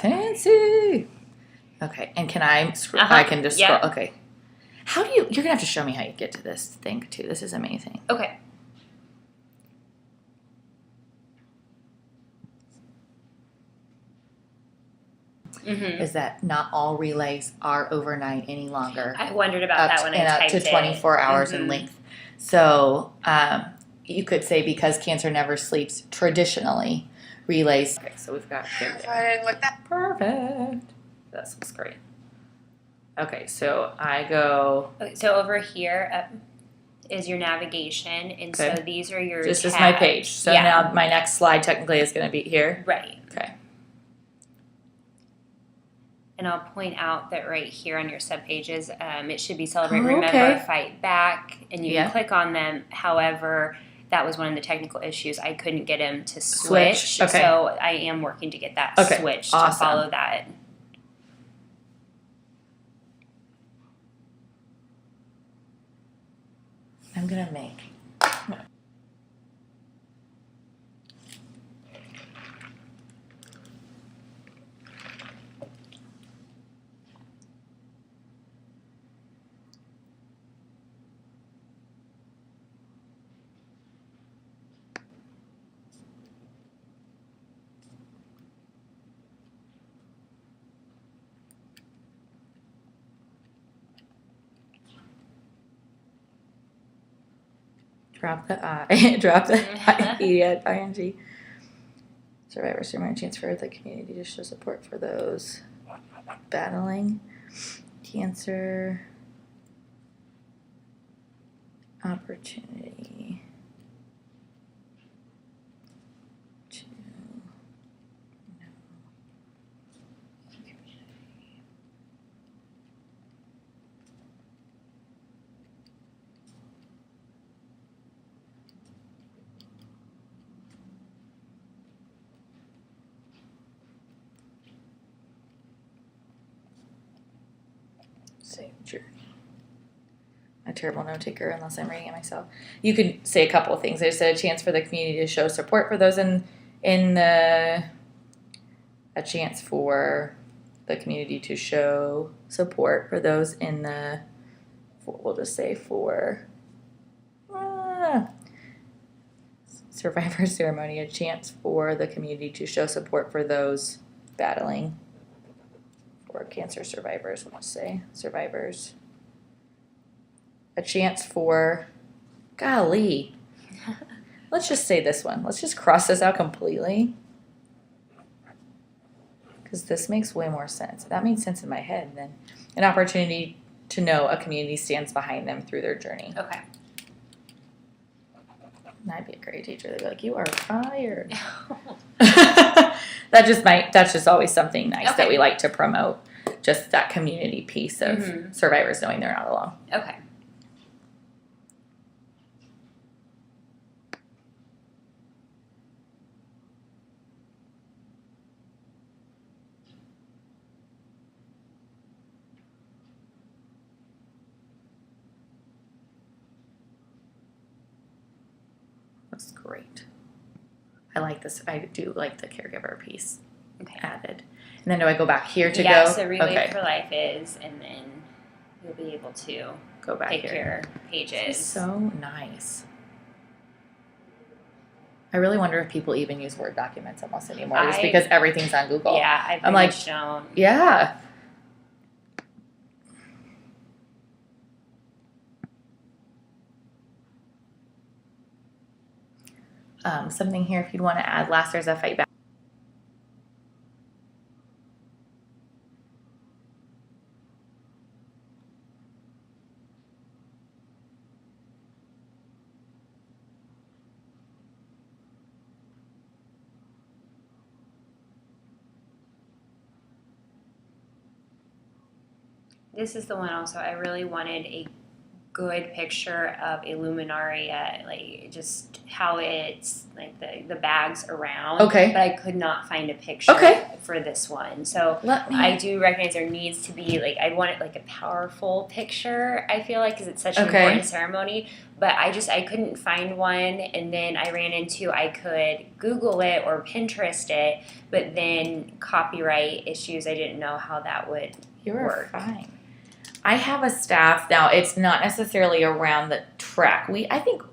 Fancy. Okay, and can I scroll? I can just scroll. Yeah. Okay. How do you? You're gonna have to show me how you get to this thing too. This is amazing. Okay. Is that not all relays are overnight any longer? I wondered about that when I typed it. Up to 24 hours in length. So you could say because cancer never sleeps, traditionally relays. Okay, so we've got perfect. That sounds great. Okay, so I go. Okay, so over here is your navigation, and so these are your This tabs. is my page. So now my next slide technically is going to be here. Right. Okay. And I'll point out that right here on your subpages, it should be Celebrate, Remember, Fight Back, and you can click on them. However, that was one of the technical issues. I couldn't get him to switch. Okay. So I am working to get that switched to follow that. I'm going to make. Drop the I. Drop the E at ing. Survivors remind chance for the community to show support for those battling cancer. Opportunity to know community. Save journey. A terrible note taker unless I'm reading it myself. You could say a couple of things. I said a chance for the community to show support for those in the a chance for the community to show support for those in the we'll just say for survivor ceremony, a chance for the community to show support for those battling for cancer survivors. We'll just say survivors. A chance for, golly, let's just say this one. Let's just cross this out completely. Because this makes way more sense. That made sense in my head. Then an opportunity to know a community stands behind them through their journey. Okay. And I'd be a great teacher. They'd be like, you are fired. That's just always something nice that we like to promote. Just that community piece of survivors knowing they're not alone. Okay. That's great. I like this. I do like the caregiver piece added. And then do I go back here to go? Yeah, so Relay for Life is, and then you'll be able to go back pick here. your pages. This is so nice. I really wonder if people even use Word documents almost anymore, just because everything's on Google. Yeah, I'm like, shown. Yeah. Something here if you'd want to add. Last, there's a fight back. This is the one also. I really wanted a good picture of a luminaria, like just how it's like the bags around. Okay. But I could not find a picture for this one. So I do recognize there needs to be like, I want it like a powerful picture, I feel like, because it's such an important ceremony. But I couldn't find one, and then I ran into, I could Google it or Pinterest it, but then copyright issues, I didn't know how that would work. You're fine. I have a staff now. It's not necessarily around the track. I think I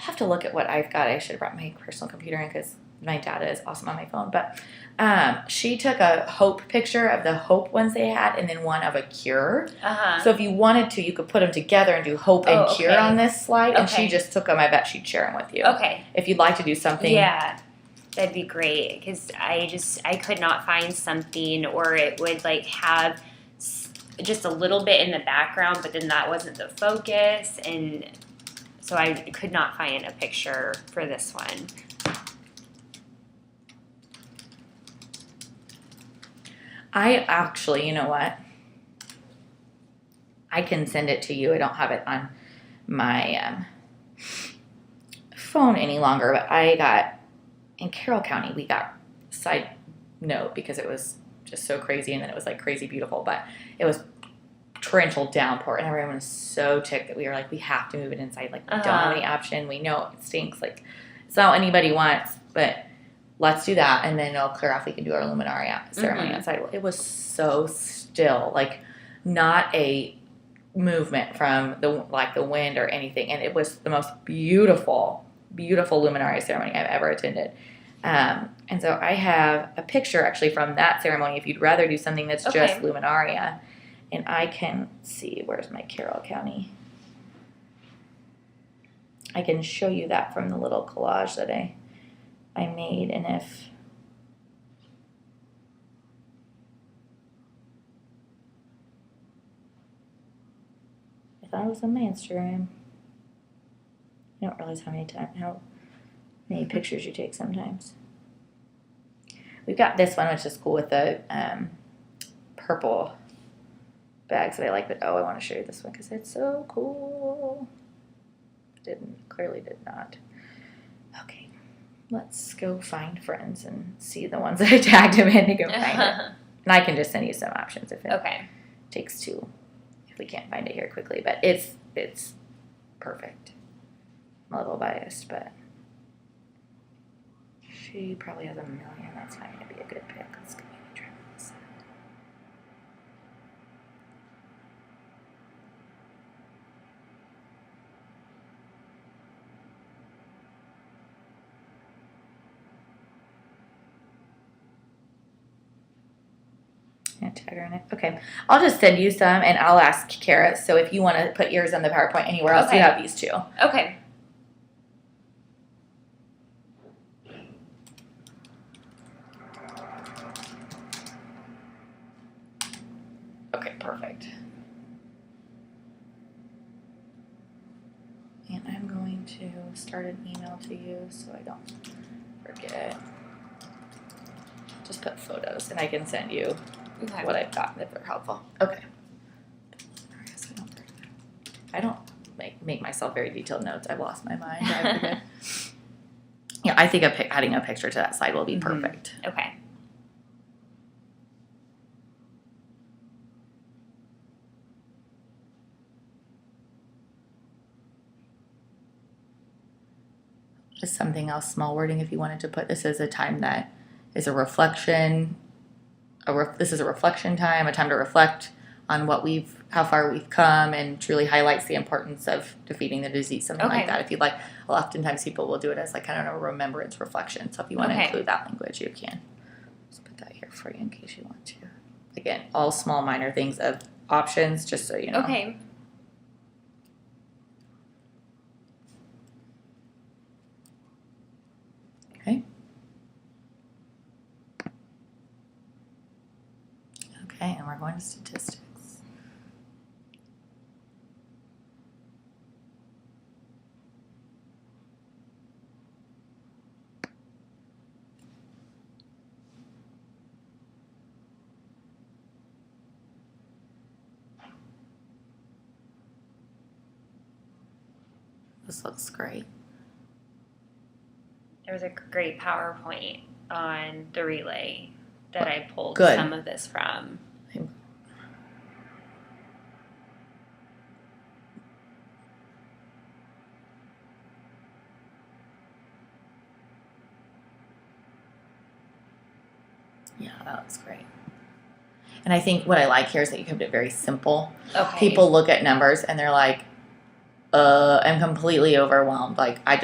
have to look at what I've got. I should have brought my personal computer in because my data is awesome on my phone. But she took a hope picture of the hope ones they had, and then one of a cure. So if you wanted to, you could put them together and do hope and cure on this slide. And she just took them. I bet she'd share them with you. Okay. If you'd like to do something. Yeah. That'd be great, because I could not find something, or it would like have just a little bit in the background, but then that wasn't the focus, and so I could not find a picture for this one. I actually, you know what? I can send it to you. I don't have it on my phone any longer, but I got, in Carroll County, we got, side note, because it was just so crazy, and then it was like crazy beautiful, but it was torrential downpour, and everyone was so ticked that we were like, we have to move it inside. Like, we don't have any option. We know it stinks. Like, it's not what anybody wants, but let's do that, and then it'll clear off. We can do our luminaria ceremony outside. It was so still, like not a movement from the wind or anything, and it was the most beautiful luminaria ceremony I've ever attended. And so I have a picture actually from that ceremony if you'd rather do something that's just luminaria. And I can see, where's my Carroll County? I can show you that from the little collage that I made. And if I was on my Instagram, you don't realize how many pictures you take sometimes. We've got this one, which is cool, with the purple bags that I like, but I want to show you this one because it's so cool. Clearly did not. Okay, let's go find friends and see the ones that I tagged him in to go find it. And I can just send you some options if it takes two, if we can't find it here quickly. But it's perfect. I'm a little biased, but she probably has 1 million. That's not going to be a good pick. Let's go try this. Tag her in it. Okay, I'll just send you some, and I'll ask Kara. So if you want to put yours on the PowerPoint anywhere else, you have these two. Okay. Okay, perfect. And I'm going to start an email to you so I don't forget. Just put photos, and I can send you what I've gotten if they're helpful. Okay. I don't make myself very detailed notes. I've lost my mind. I think adding a picture to that slide will be perfect. Okay. Just something else, small wording if you wanted to put this as a time that is a reflection. This is a reflection time, a time to reflect on how far we've come, and truly highlights the importance of defeating the disease, something like that. If you'd like, well, oftentimes people will do it as like kind of a remembrance reflection. So if you want to include that language, you can. Let's put that here for you in case you want to. Again, all small minor things of options, just so you know. Okay. Okay. Okay, and we're going to statistics. This looks great. There was a great PowerPoint on the relay that I pulled Good. some of this from. Yeah, that looks great. And I think what I like here is that you kept it very simple. Okay. People look at numbers and they're like, I'm completely overwhelmed. Like, I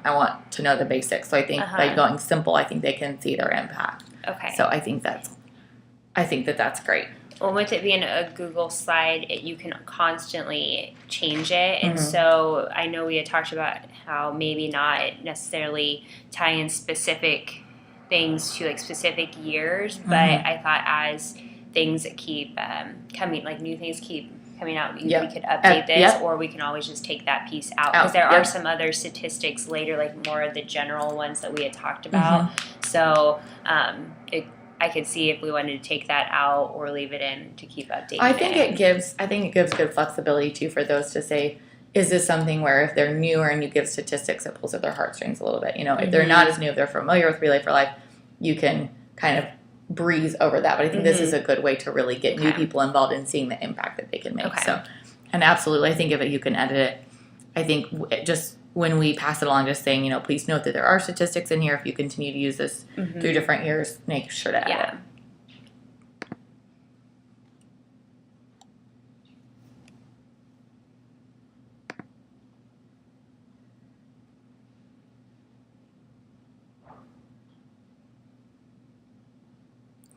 want to know the basics. So I think by going simple, I think they can see their impact. Okay. So I think that's great. Well, with it being a Google slide, you can constantly change it. And so I know we had talked about how maybe not necessarily tie in specific things to like specific years, but I thought as things that keep coming, like new things keep coming out, we could update this, or we can always just take that piece out, because there are some other statistics later, like more of the general ones that we had talked about. So I could see if we wanted to take that out or leave it in to keep updating. I think it gives good flexibility too for those to say, is this something where if they're newer and you give statistics, it pulls at their heartstrings a little bit. You know, if they're not as new, if they're familiar with Relay for Life, you can kind of breeze over that. But I think this is a good way to really get new people involved in seeing the impact that they can make. So, and absolutely, I think if you can edit it, I think just when we pass it along, just saying, you know, please note that there are statistics in here. If you continue to use this through different years, make sure to add it.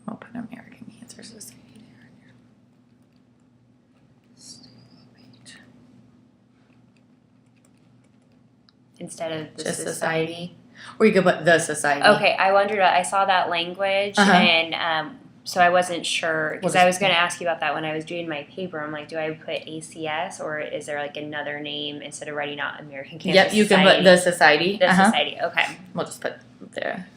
I'll put American Cancer Society there. Instead of the just society. Or you could put the society. Okay, I wondered, I saw that language, and so I wasn't sure, because I was going to ask you about that when I was doing my paper. I'm like, do I put ACS, or is there like another name instead of writing out American Cancer Society? Yep, you can put the society. The society, okay. We'll just put there.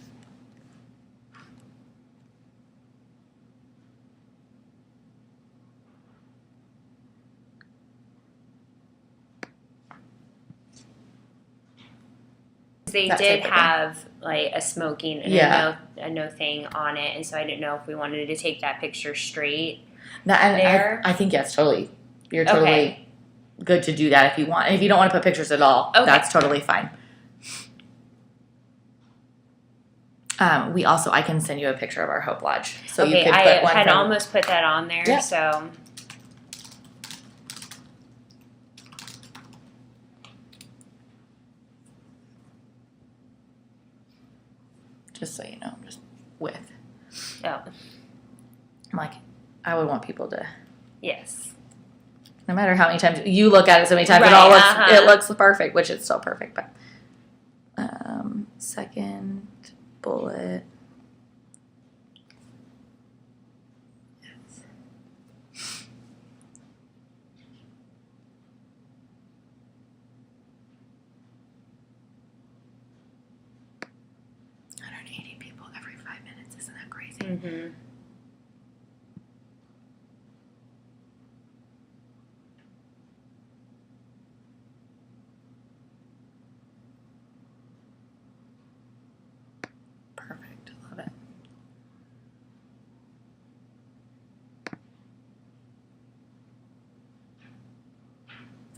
They did have like a smoking and a no thing on it, and so I didn't know if we wanted to take that picture straight there. I think yes, totally. You're totally good to do that if you want. And if you don't want to put pictures at all, that's totally fine. I can send you a picture of our Hope Lodge. So you could put one. I had almost put that on there, so. Just so you know, just with. Oh. I'm like, I would want people to. Yes. No matter how many times you look at it, so many times it looks perfect, which it's still perfect. But second bullet. Yes. People every 5 minutes. Isn't that crazy? Mm-hmm. Perfect. Love it.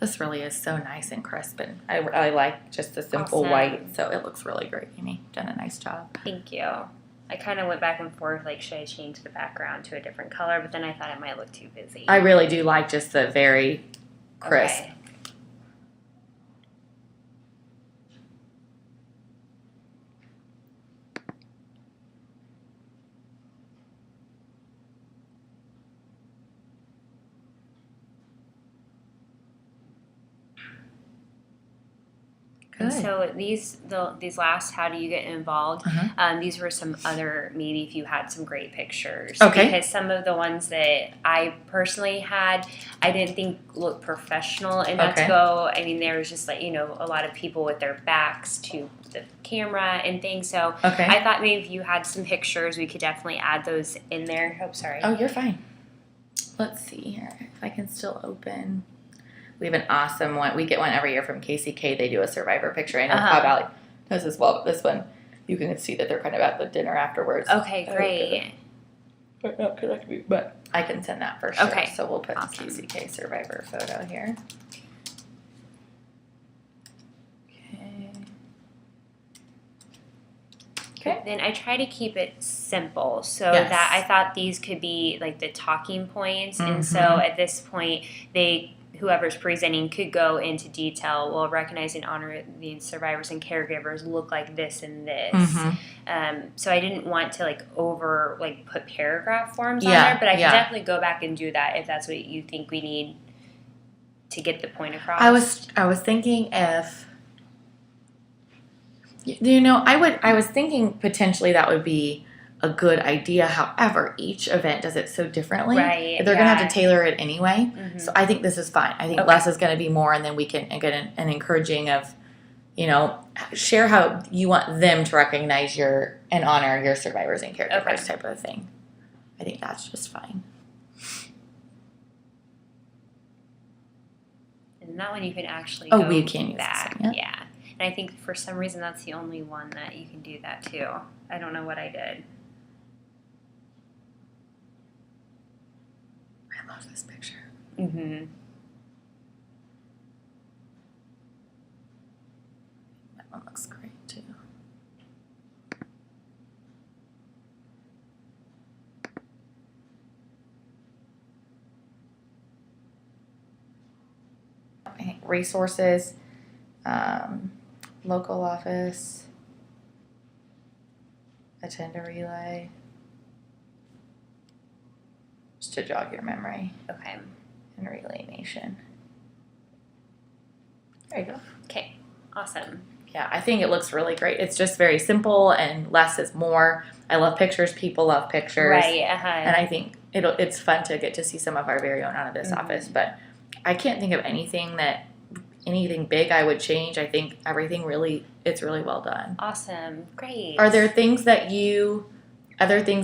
This really is so nice and crisp, and I like just the simple white, so it looks really great, Amy. Done a nice job. Thank you. I kind of went back and forth, like, should I change the background to a different color? But then I thought it might look too busy. I really do like just the very crisp. Okay. And so these last, how do you get involved? These were some other, maybe if you had some great pictures. Okay. Because some of the ones that I personally had, I didn't think looked professional enough to go. I mean, there was just like, you know, a lot of people with their backs to the camera and things. So I thought maybe if you had some pictures, we could definitely add those in there. Oh, sorry. Oh, you're fine. Let's see here. If I can still open. We have an awesome one. We get one every year from KCK. They do a survivor picture. I know Cobb Valley does as well, but this one, you can see that they're kind of at the dinner afterwards. Okay, great. But I can send that for sure. Okay. So we'll put the KCK survivor photo here. Okay. Then I try to keep it simple so that I thought these could be like the talking points. And so at this point, whoever's presenting could go into detail. Well, recognize and honor the survivors and caregivers look like this and this. So I didn't want to put paragraph forms on there, but I can definitely go back and do that if that's what you think we need to get the point across. I was thinking if, I was thinking potentially that would be a good idea. However, each event does it so differently. Right. They're going to have to tailor it anyway. So I think this is fine. I think less is going to be more, and then we can get an encouraging of, share how you want them to recognize and honor your survivors and caregivers type of thing. I think that's just fine. And that one you can actually we can use that. This one, yeah. And I think for some reason that's the only one that you can do that too. I don't know what I did. I love this picture. That one looks great too. Resources, local office, attend a relay, just to jog your memory. Okay. And Relay Nation. There you go. Okay, awesome. Yeah, I think it looks really great. It's just very simple and less is more. I love pictures. People love pictures. Right, And I think it's fun to get to see some of our very own out of this office. But I can't think of anything big I would change. I think it's really well done. Awesome. Great. Are there other things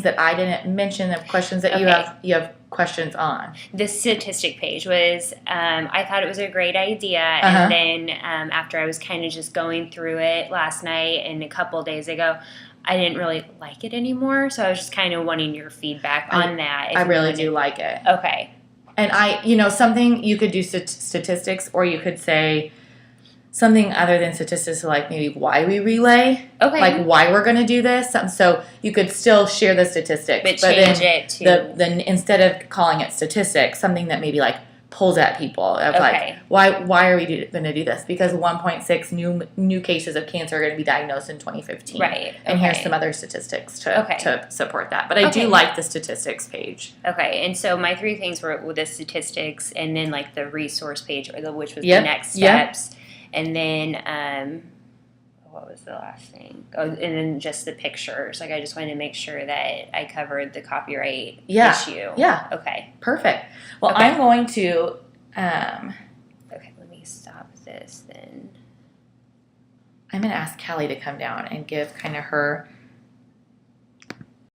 that I didn't mention, of questions that you have questions on? The statistic page was, I thought it was a great idea. And then after I was kind of just going through it last night and a couple days ago, I didn't really like it anymore. So I was just kind of wanting your feedback on that. I really do like it. Okay. And something you could do statistics, or you could say something other than statistics, like maybe why we relay, like why we're going to do this. So you could still share the statistics, but change it to then instead of calling it statistics, something that maybe like pulls at people of like why are we going to do this? Because 1.6 new cases of cancer are going to be diagnosed in 2015, right? And here's some other statistics to support that. But I do like the statistics page. Okay, and so my 3 things were with the statistics, and then like the resource page, which was the next steps, and then what was the last thing? Oh, and then just the pictures. Like I just wanted to make sure that I covered the copyright issue. Yeah. Okay. Perfect. Well, I'm going to. Okay, let me stop this then. I'm going to ask Callie to come down and give kind of her